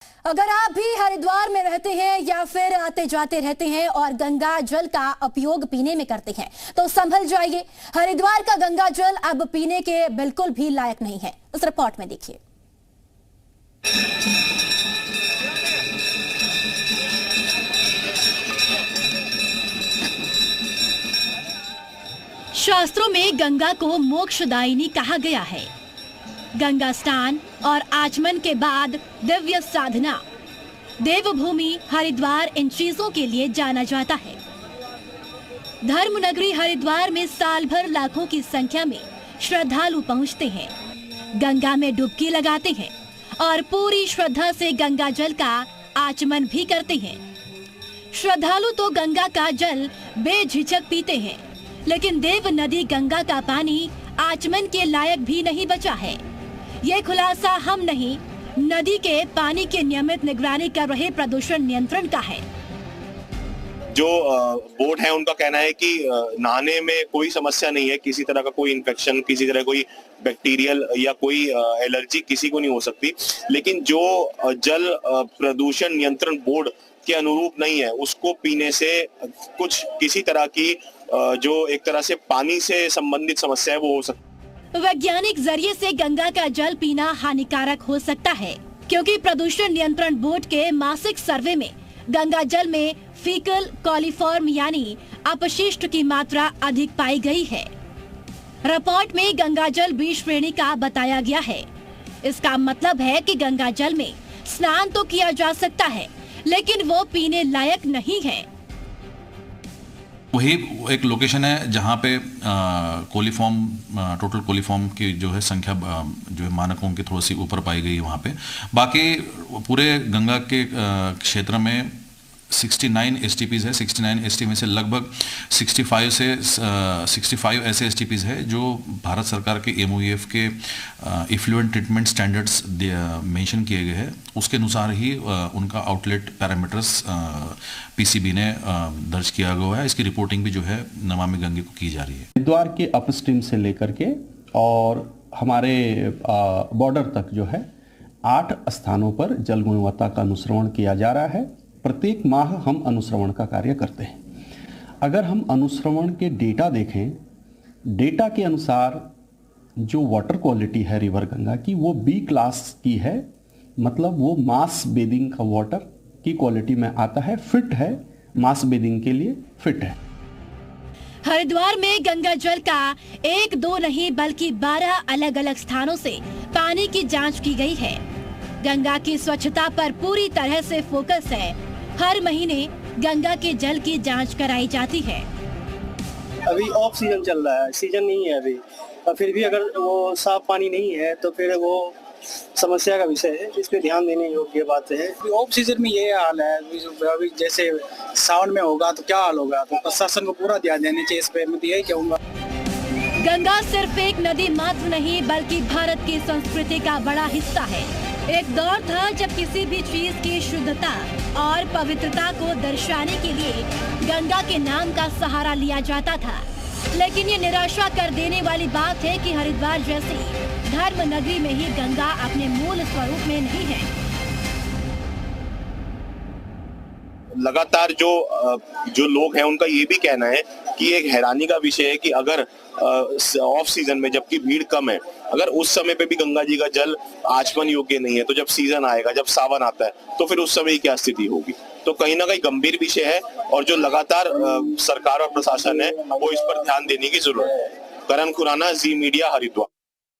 अगर आप भी हरिद्वार में रहते हैं या फिर आते जाते रहते हैं और गंगा जल का उपयोग पीने में करते हैं तो संभल जाइए। हरिद्वार का गंगा जल अब पीने के बिल्कुल भी लायक नहीं है। उस रिपोर्ट में देखिए। शास्त्रों में गंगा को मोक्षदायिनी कहा गया है। गंगा स्नान और आचमन के बाद दिव्य साधना, देवभूमि हरिद्वार इन चीजों के लिए जाना जाता है। धर्म नगरी हरिद्वार में साल भर लाखों की संख्या में श्रद्धालु पहुंचते हैं, गंगा में डुबकी लगाते हैं और पूरी श्रद्धा से गंगा जल का आचमन भी करते हैं। श्रद्धालु तो गंगा का जल बेझिझक पीते हैं, लेकिन देव नदी गंगा का पानी आचमन के लायक भी नहीं बचा है। ये खुलासा हम नहीं, नदी के पानी की नियमित निगरानी कर रहे प्रदूषण नियंत्रण का है। जो बोर्ड है उनका कहना है कि नहाने में कोई समस्या नहीं है, किसी तरह का कोई इन्फेक्शन, किसी तरह कोई बैक्टीरियल या कोई एलर्जी किसी को नहीं हो सकती। लेकिन जो जल प्रदूषण नियंत्रण बोर्ड के अनुरूप नहीं है, उसको पीने से कुछ किसी तरह की जो एक तरह से पानी से संबंधित समस्या है वो हो सकती है। वैज्ञानिक जरिए से गंगा का जल पीना हानिकारक हो सकता है, क्योंकि प्रदूषण नियंत्रण बोर्ड के मासिक सर्वे में गंगा जल में फीकल कॉलीफॉर्म यानी अपशिष्ट की मात्रा अधिक पाई गई है। रिपोर्ट में गंगा जल बी श्रेणी का बताया गया है। इसका मतलब है कि गंगा जल में स्नान तो किया जा सकता है, लेकिन वो पीने लायक नहीं है। वही एक लोकेशन है जहाँ पे कोलीफॉर्म, टोटल कोलीफॉर्म की जो है संख्या जो है मानकों की थोड़ी सी ऊपर पाई गई है वहाँ पे। बाकी पूरे गंगा के क्षेत्र में 69 STPs है। 69 STP में से लगभग 65 ऐसे STPs है जो भारत सरकार के MOEF के इफ्लुएंट ट्रीटमेंट स्टैंडर्ड्स मेंशन किए गए हैं, उसके अनुसार ही उनका आउटलेट पैरामीटर्स PCB ने दर्ज किया गया है। इसकी रिपोर्टिंग भी जो है नमामि गंगे को की जा रही है। हरिद्वार के अपस्ट्रीम से लेकर के और हमारे बॉर्डर तक जो है 8 स्थानों पर जल गुणवत्ता का अनुश्रवण किया जा रहा है। प्रत्येक माह हम अनुश्रवण का कार्य करते हैं। अगर हम अनुश्रवण के डेटा देखें, डेटा के अनुसार जो वाटर क्वालिटी है रिवर गंगा की वो B क्लास की है, मतलब वो मास बेदिंग का वाटर की क्वालिटी में आता है, फिट है, मास बेदिंग के लिए फिट है। हरिद्वार में गंगा जल का 1-2 नहीं बल्कि 12 अलग अलग स्थानों से पानी की जांच की गई है। गंगा की स्वच्छता पर पूरी तरह से फोकस है। हर महीने गंगा के जल की जांच कराई जाती है। अभी ऑफ सीजन चल रहा है, सीजन नहीं है अभी, और फिर भी अगर वो साफ पानी नहीं है तो फिर वो समस्या का विषय है, इस पे ध्यान देने योग्य बात है। ऑफ सीजन में ये हाल है, अभी जैसे सावन में होगा तो क्या हाल होगा, तो प्रशासन को पूरा ध्यान देना चाहिए इस पे, मैं यही कहूँगा। गंगा सिर्फ एक नदी मात्र नहीं बल्कि भारत की संस्कृति का बड़ा हिस्सा है। एक दौर था जब किसी भी चीज की शुद्धता और पवित्रता को दर्शाने के लिए गंगा के नाम का सहारा लिया जाता था, लेकिन ये निराशा कर देने वाली बात है कि हरिद्वार जैसी धर्म नगरी में ही गंगा अपने मूल स्वरूप में नहीं है। लगातार जो लोग हैं उनका ये भी कहना है कि एक हैरानी का विषय है कि अगर ऑफ सीजन में जबकि भीड़ कम है, अगर उस समय पे भी गंगा जी का जल आचमन योग्य नहीं है, तो जब सीजन आएगा, जब सावन आता है, तो फिर उस समय क्या स्थिति होगी। तो कहीं ना कहीं गंभीर विषय है और जो लगातार सरकार और प्रशासन है वो इस पर ध्यान देने की जरूरत है। करण खुराना, जी मीडिया, हरिद्वार।